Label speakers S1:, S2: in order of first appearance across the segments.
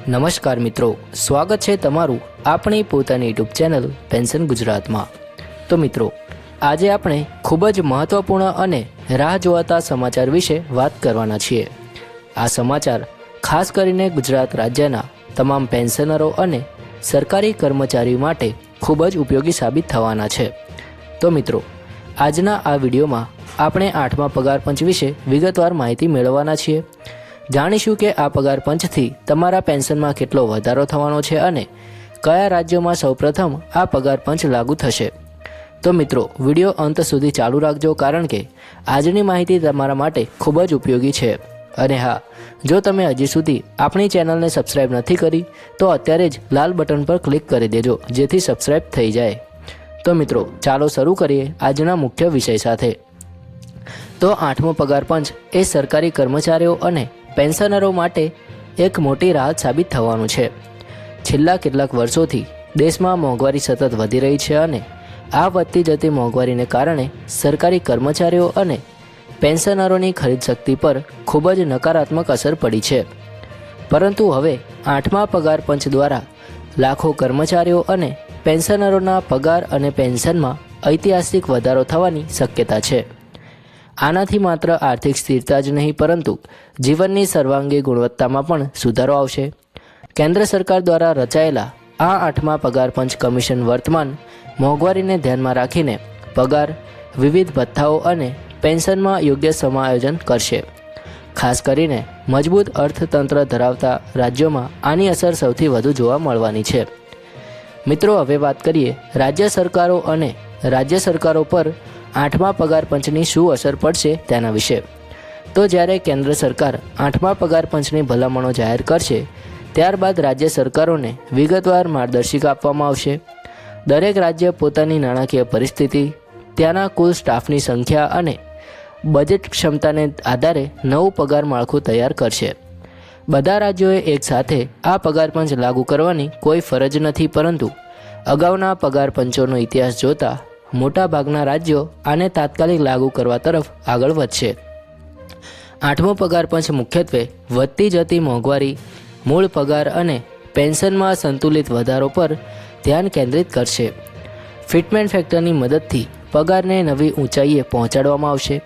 S1: નમસ્કાર મિત્રો, સ્વાગત છે તમારું આપણી પોતાની યુટ્યુબ ચેનલ પેન્શન ગુજરાતમાં। તો મિત્રો, આજે આપણે ખૂબ જ મહત્વપૂર્ણ અને રાહ જોવાતા સમાચાર વિશે વાત કરવાના છીએ। આ સમાચાર ખાસ કરીને ગુજરાત રાજ્યના તમામ પેન્શનરો અને સરકારી કર્મચારીઓ માટે ખૂબ જ ઉપયોગી સાબિત થવાના છે। તો મિત્રો, આજના આ વિડીયોમાં આપણે 8મા પગાર પંચ વિશે વિગતવાર માહિતી મેળવવાના છીએ। જાણીશું કે આ પગાર પંચથી તમારા પેન્શનમાં કેટલો વધારો થવાનો છે અને કયા રાજ્યોમાં સૌપ્રથમ આ પગાર પંચ લાગુ થશે। તો મિત્રો, વિડીયો અંત સુધી ચાલુ રાખજો, કારણ કે આજની માહિતી તમારા માટે ખૂબ જ ઉપયોગી છે। અને હા, જો તમે હજી સુધી આપણી ચેનલને સબસ્ક્રાઇબ નથી કરી તો અત્યારે જ લાલ બટન પર ક્લિક કરી દેજો, જેથી સબસ્ક્રાઇબ થઈ જાય। તો મિત્રો, ચાલો શરૂ કરીએ આજના મુખ્ય વિષય સાથે। તો 8મો પગાર પંચ એ સરકારી કર્મચારીઓ અને પેન્શનરો માટે એક મોટી રાહત સાબિત થવાનું છે। છેલ્લા કેટલાક વર્ષોથી દેશમાં મોંઘવારી સતત વધી રહી છે અને આ વધતી જતી મોંઘવારીને કારણે સરકારી કર્મચારીઓ અને પેન્શનરોની ખરીદ શક્તિ પર ખૂબ જ નકારાત્મક અસર પડી છે। પરંતુ હવે 8મા પગાર પંચ દ્વારા લાખો કર્મચારીઓ અને પેન્શનરોના પગાર અને પેન્શનમાં ઐતિહાસિક વધારો થવાની શક્યતા છે। આનાથી માત્ર આર્થિક સ્થિરતા જ નહીં, પરંતુ જીવનની સર્વાંગી ગુણવત્તામાં પણ સુધારો આવશે। કેન્દ્ર સરકાર દ્વારા રચાયેલા આ 8મા પગાર પંચ કમિશન વર્તમાન મોંઘવારીને ધ્યાનમાં રાખીને પગાર, વિવિધ ભથ્થાઓ અને પેન્શનમાં યોગ્ય સમાયોજન કરશે। ખાસ કરીને મજબૂત અર્થતંત્ર ધરાવતા રાજ્યોમાં આની અસર સૌથી વધુ જોવા મળવાની છે। મિત્રો, હવે વાત કરીએ રાજ્ય સરકારો અને રાજ્ય સરકારો પર 8મા પગાર પંચની શું અસર પડશે તેના વિશે। તો જ્યારે કેન્દ્ર સરકાર 8મા પગાર પંચની ભલામણો જાહેર કરશે, ત્યારબાદ રાજ્ય સરકારોને વિગતવાર માર્ગદર્શિકા આપવામાં આવશે। દરેક રાજ્ય પોતાની નાણાકીય પરિસ્થિતિ, ત્યાંના કુલ સ્ટાફની સંખ્યા અને બજેટ ક્ષમતાને આધારે નવું પગાર માળખું તૈયાર કરશે। બધા રાજ્યોએ એકસાથે આ પગાર પંચ લાગુ કરવાની કોઈ ફરજ નથી, પરંતુ અગાઉના પગાર પંચોનો ઇતિહાસ જોતા મોટાભાગના રાજ્યો આને તાત્કાલિક લાગુ કરવા તરફ આગળ વધશે। 8મો પગાર પંચ મુખ્યત્વે વધતી જતી મોંઘવારી, મૂળ પગાર અને પેન્શનમાં સંતુલિત વધારો પર ધ્યાન કેન્દ્રિત કરશે। ફિટમેન્ટ ફેક્ટરની મદદથી પગારને નવી ઊંચાઈએ પહોંચાડવામાં આવશે,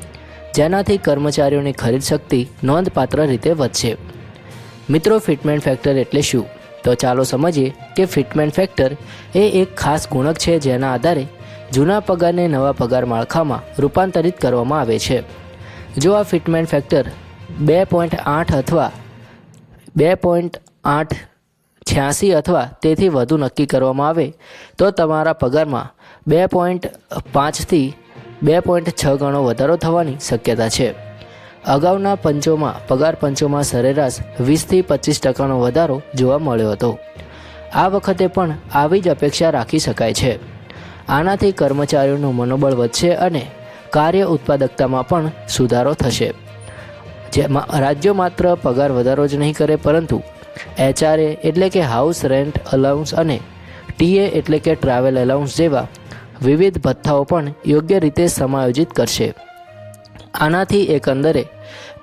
S1: જેનાથી કર્મચારીઓની ખરીદ શક્તિ નોંધપાત્ર રીતે વધશે। મિત્રો, ફિટમેન્ટ ફેક્ટર એટલે શું? તો ચાલો સમજીએ કે ફિટમેન્ટ ફેક્ટર એ એક ખાસ ગુણક છે જેના આધારે જૂના પગારને નવા પગાર માળખામાં રૂપાંતરિત કરવામાં આવે છે। જો આ ફિટમેન્ટ ફેક્ટર 2.8 અથવા 2.886 અથવા તેથી વધુ નક્કી કરવામાં આવે તો તમારા પગારમાં 2.5 થી 2.6 ગણો વધારો થવાની શક્યતા છે। અગાઉના પંચોમાં પગાર પંચોમાં સરેરાશ 20 થી 25% વધારો જોવા મળ્યો હતો। આ વખતે પણ આવી જ અપેક્ષા રાખી શકાય છે। આનાથી કર્મચારીઓનું મનોબળ વધશે અને કાર્ય ઉત્પાદકતામાં પણ સુધારો થશે। જેમાં રાજ્યો માત્ર પગાર વધારો જ નહીં કરે, પરંતુ HRA એટલે કે હાઉસ રેન્ટ અલાઉન્સ અને TA એટલે કે ટ્રાવેલ અલાઉન્સ જેવા વિવિધ ભથ્થાઓ પણ યોગ્ય રીતે સમાયોજિત કરશે। આનાથી એકંદરે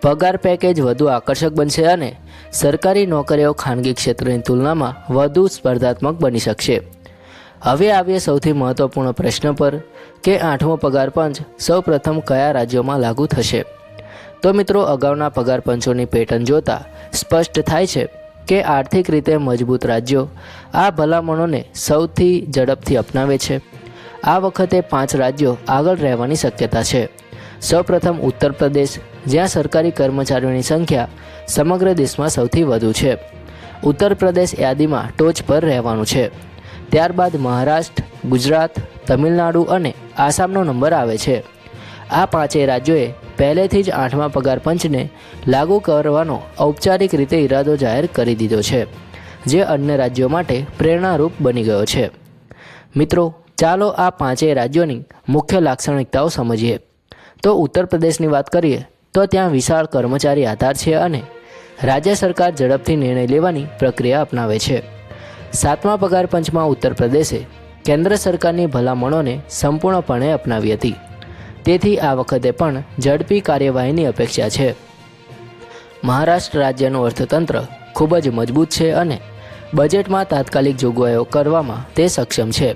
S1: પગાર પેકેજ વધુ આકર્ષક બનશે અને સરકારી નોકરીઓ ખાનગી ક્ષેત્રની તુલનામાં વધુ સ્પર્ધાત્મક બની શકશે। હવે આવીએ સૌથી મહત્વપૂર્ણ પ્રશ્ન પર કે 8મો પગાર પંચ સૌ પ્રથમ કયા રાજ્યોમાં લાગુ થશે। તો મિત્રો, અગાઉના પગાર પંચોની પેટર્ન જોતા સ્પષ્ટ થાય છે કે આર્થિક રીતે મજબૂત રાજ્યો આ ભલામણોને સૌથી ઝડપથી અપનાવે છે। આ વખતે 5 રાજ્યો આગળ રહેવાની શક્યતા છે। સૌપ્રથમ ઉત્તર પ્રદેશ, જ્યાં સરકારી કર્મચારીઓની સંખ્યા સમગ્ર દેશમાં સૌથી વધુ છે। ઉત્તર પ્રદેશ યાદીમાં ટોચ પર રહેવાનું છે। ત્યારબાદ મહારાષ્ટ્ર, ગુજરાત, તમિલનાડુ અને આસામનો નંબર આવે છે। આ 5 રાજ્યોએ પહેલેથી જ 8મા પગાર પંચને લાગુ કરવાનો ઔપચારિક રીતે ઇરાદો જાહેર કરી દીધો છે, જે અન્ય રાજ્યો માટે પ્રેરણારૂપ બની ગયો છે। મિત્રો, ચાલો આ 5 રાજ્યોની મુખ્ય લાક્ષણિકતાઓ સમજીએ। તો ઉત્તર પ્રદેશની વાત કરીએ તો ત્યાં વિશાળ કર્મચારી આધાર છે અને રાજ્ય સરકાર ઝડપથી નિર્ણય લેવાની પ્રક્રિયા અપનાવે છે। 7મા પગાર પંચમાં ઉત્તર પ્રદેશે કેન્દ્ર સરકારની ભલામણોને સંપૂર્ણપણે અપનાવી હતી, તેથી આ વખતે પણ ઝડપી કાર્યવાહીની અપેક્ષા છે। મહારાષ્ટ્ર રાજ્યનું અર્થતંત્ર ખૂબ જ મજબૂત છે અને બજેટમાં તાત્કાલિક જોગવાઈઓ કરવામાં તે સક્ષમ છે.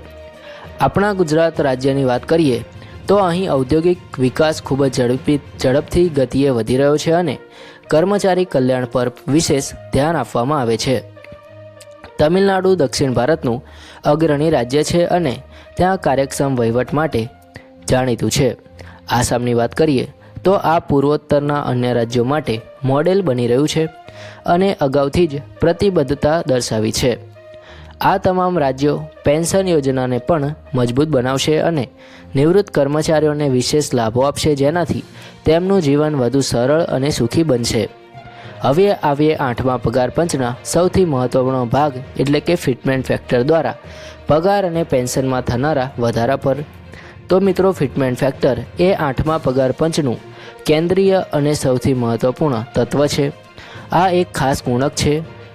S1: આપણા ગુજરાત રાજ્યની વાત કરીએ તો અહીં ઔદ્યોગિક વિકાસ ખૂબ જ ઝડપથી ગતિએ વધી રહ્યો છે અને કર્મચારી કલ્યાણ પર વિશેષ ધ્યાન આપવામાં આવે છે. તમિલનાડુ દક્ષિણ ભારતનું અગ્રણી રાજ્ય છે અને ત્યાં કાર્યક્ષમ વહીવટ માટે જાણીતું છે. આસામની વાત કરીએ તો આ પૂર્વોત્તરના અન્ય રાજ્યો માટે મોડેલ બની રહ્યું છે અને અગાઉથી જ પ્રતિબદ્ધતા દર્શાવી છે. આ તમામ રાજ્યો પેન્શન યોજનાને પણ મજબૂત બનાવશે અને નિવૃત્ત કર્મચારીઓને વિશેષ લાભો આપશે, જેનાથી તેમનું જીવન વધુ સરળ અને સુખી બનશે. હવે આવીએ 8મા પગાર પંચના સૌથી મહત્વપૂર્ણ ભાગ એટલે કે ફિટમેન્ટ ફેક્ટર દ્વારા પગાર અને પેન્શનમાં થનારા વધારા પર. તો મિત્રો, ફિટમેન્ટ ફેક્ટર એ 8મા પગાર પંચનું કેન્દ્રીય અને સૌથી મહત્વપૂર્ણ તત્વ છે. આ એક ખાસ ગુણક છે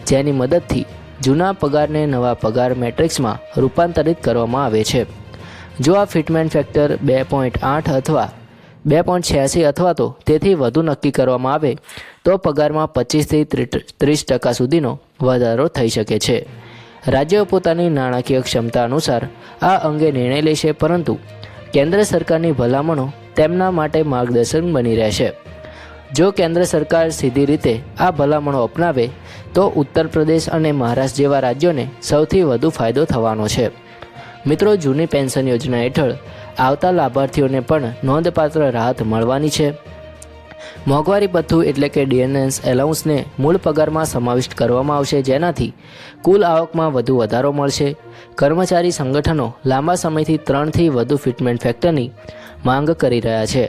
S1: જેની મદદથી જૂના પગારને નવા પગાર મેટ્રિક્સમાં રૂપાંતરિત કરવામાં આવે છે. જો આ ફિટમેન્ટ ફેક્ટર 2.8 અથવા 2.86 અથવા તો તેથી વધુ નક્કી કરવામાં આવે તો પગારમાં 25 થી 30% સુધીનો વધારો થઈ શકે છે. રાજ્યો પોતાની નાણાકીય ક્ષમતા અનુસાર આ અંગે નિર્ણય લેશે, પરંતુ કેન્દ્ર સરકારની ભલામણો તેમના માટે માર્ગદર્શન બની રહેશે. જો કેન્દ્ર સરકાર સીધી રીતે આ ભલામણો અપનાવે તો ઉત્તર પ્રદેશ અને મહારાષ્ટ્ર જેવા રાજ્યોને સૌથી વધુ ફાયદો થવાનો છે. મિત્રો, જૂની પેન્શન યોજના હેઠળ આવતા લાભાર્થીઓને પણ નોંધપાત્ર રાહત મળવાની છે. મોંઘવારી ભથ્થું એટલે કે ડિએનએસ એલાઉન્સને મૂળ પગારમાં સમાવિષ્ટ કરવામાં આવશે, જેનાથી કુલ આવકમાં વધુ વધારો મળશે. કર્મચારી સંગઠનો લાંબા સમયથી 3 થી વધુ ફિટમેન્ટ ફેક્ટરની માંગ કરી રહ્યા છે.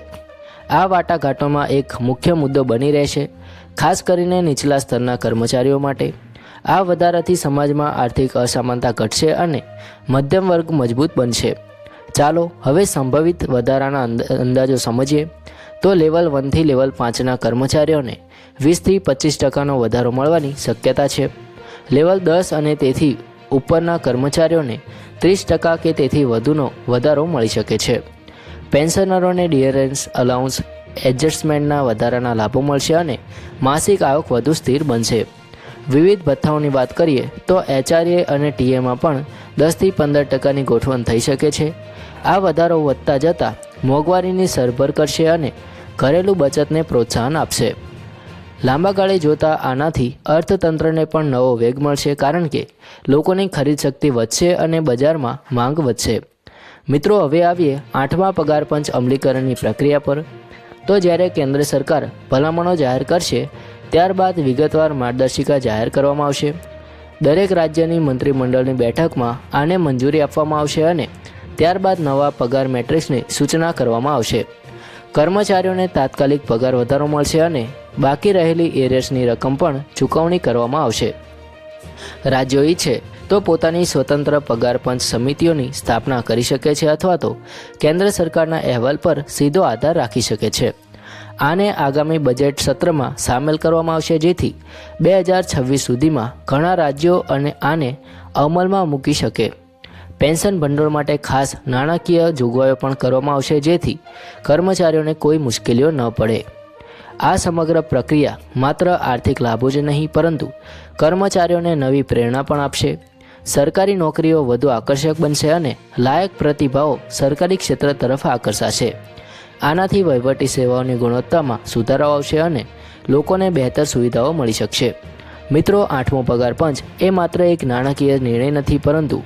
S1: આ વાટાઘાટોમાં એક મુખ્ય મુદ્દો બની રહેશે, ખાસ કરીને નીચલા સ્તરના કર્મચારીઓ માટે. આ વધારાથી સમાજમાં આર્થિક અસમાનતા ઘટશે અને મધ્યમ વર્ગ મજબૂત બનશે. ચાલો હવે સંભવિત વધારાના અંદાજો સમજીએ. તો લેવલ 1 થી લેવલ 5ના કર્મચારીઓને 20 થી 25%નો વધારો મળવાની શક્યતા છે. લેવલ 10 અને તેથી ઉપરના કર્મચારીઓને 30% કે તેથી વધુનો વધારો મળી શકે છે. પેન્શનરોને ડિયરન્સ અલાઉન્સ એડજસ્ટમેન્ટના વધારાના લાભો મળશે અને માસિક આવક વધુ સ્થિર બનશે. વિવિધ ભથ્થાઓની વાત કરીએ તો એચઆરએ અને ટીએમાં પણ 10 થી 15%ની ગોઠવણ થઈ શકે છે. આ વધારો વધતા જતાં મોંઘવારીની સરભર કરશે અને ઘરેલું બચતને પ્રોત્સાહન આપશે. લાંબા ગાળે જોતા આનાથી અર્થતંત્રને પણ નવો વેગ મળશે, કારણ કે લોકોની ખરીદ શક્તિ વધશે અને બજારમાં માંગ વધશે. મિત્રો, હવે આવીએ 8મા પગાર પંચ અમલીકરણની પ્રક્રિયા પર. તો જ્યારે કેન્દ્ર સરકાર ભલામણો જાહેર કરશે ત્યારબાદ વિગતવાર માર્ગદર્શિકા જાહેર કરવામાં આવશે. દરેક રાજ્યની મંત્રીમંડળની બેઠકમાં આને મંજૂરી આપવામાં આવશે અને ત્યારબાદ નવા પગાર મેટ્રિક્સની સૂચના કરવામાં આવશે. કર્મચારીઓને તાત્કાલિક પગાર વધારો મળશે અને બાકી રહેલી એરિયર્સની રકમ પણ ચૂકવણી કરવામાં આવશે. રાજ્યો ઈચ્છે તો પોતાની સ્વતંત્ર પગાર પંચ સમિતિઓની સ્થાપના કરી શકે છે અથવા તો કેન્દ્ર સરકારના અહેવાલ પર સીધો આધાર રાખી શકે છે. આને આગામી બજેટ સત્રમાં સામેલ કરવામાં આવશે, જેથી 2026 સુધીમાં ઘણા રાજ્યો આને અમલમાં મૂકી શકે. પેન્શન ભંડોળ માટે ખાસ નાણાકીય જોગવાઈઓ પણ કરવામાં આવશે, જેથી કર્મચારીઓને કોઈ મુશ્કેલીઓ ન પડે. આ સમગ્ર પ્રક્રિયા માત્ર આર્થિક લાભો જ નહીં, પરંતુ કર્મચારીઓને નવી પ્રેરણા પણ આપશે. સરકારી નોકરીઓ વધુ આકર્ષક બનશે અને લાયક પ્રતિભાઓ સરકારી ક્ષેત્ર તરફ આકર્ષાશે. આનાથી વહીવટી સેવાઓની ગુણવત્તામાં સુધારો આવશે અને લોકોને બહેતર સુવિધાઓ મળી શકશે. મિત્રો, 8મો પગાર પંચ એ માત્ર એક નાણાકીય નિર્ણય નથી, પરંતુ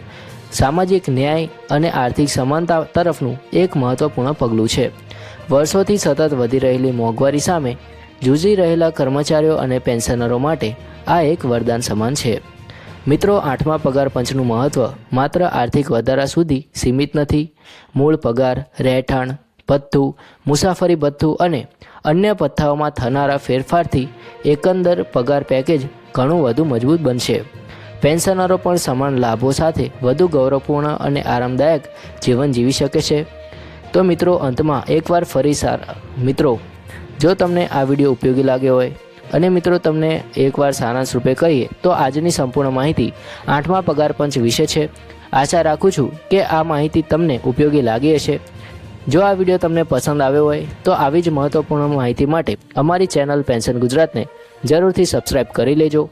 S1: સામાજિક ન્યાય અને આર્થિક સમાનતા તરફનું એક મહત્વપૂર્ણ પગલું છે. વર્ષોથી સતત વધી રહેલી મોંઘવારી સામે જૂઝી રહેલા કર્મચારીઓ અને પેન્શનરો માટે આ એક વરદાન સમાન છે. મિત્રો, 8મા પગાર પંચનું મહત્ત્વ માત્ર આર્થિક વધારા સુધી સીમિત નથી. મૂળ પગાર, રહેઠાણ ભથ્થું, મુસાફરી ભથ્થું અને અન્ય ભથ્થાઓમાં થનારા ફેરફારથી એકંદર પગાર પેકેજ ઘણું વધુ મજબૂત બનશે. પેન્શનરો પણ સમાન લાભો સાથે વધુ ગૌરવપૂર્ણ અને આરામદાયક જીવન જીવી શકે છે. તો મિત્રો, અંતમાં એકવાર ફરી મિત્રો, જો તમને આ વિડીયો ઉપયોગી લાગ્યો હોય અને મિત્રો તમને એકવાર સારાંશ રૂપે કહીએ તો આજની સંપૂર્ણ માહિતી 8મા પગાર પંચ વિશે છે. આશા રાખું છું કે આ માહિતી તમને ઉપયોગી લાગી હશે. જો આ વિડીયો તમને પસંદ આવ્યો હોય તો આવી જ મહત્વપૂર્ણ માહિતી માટે અમારી ચેનલ પેન્શન ગુજરાતને જરૂરથી સબસ્ક્રાઈબ કરી લેજો.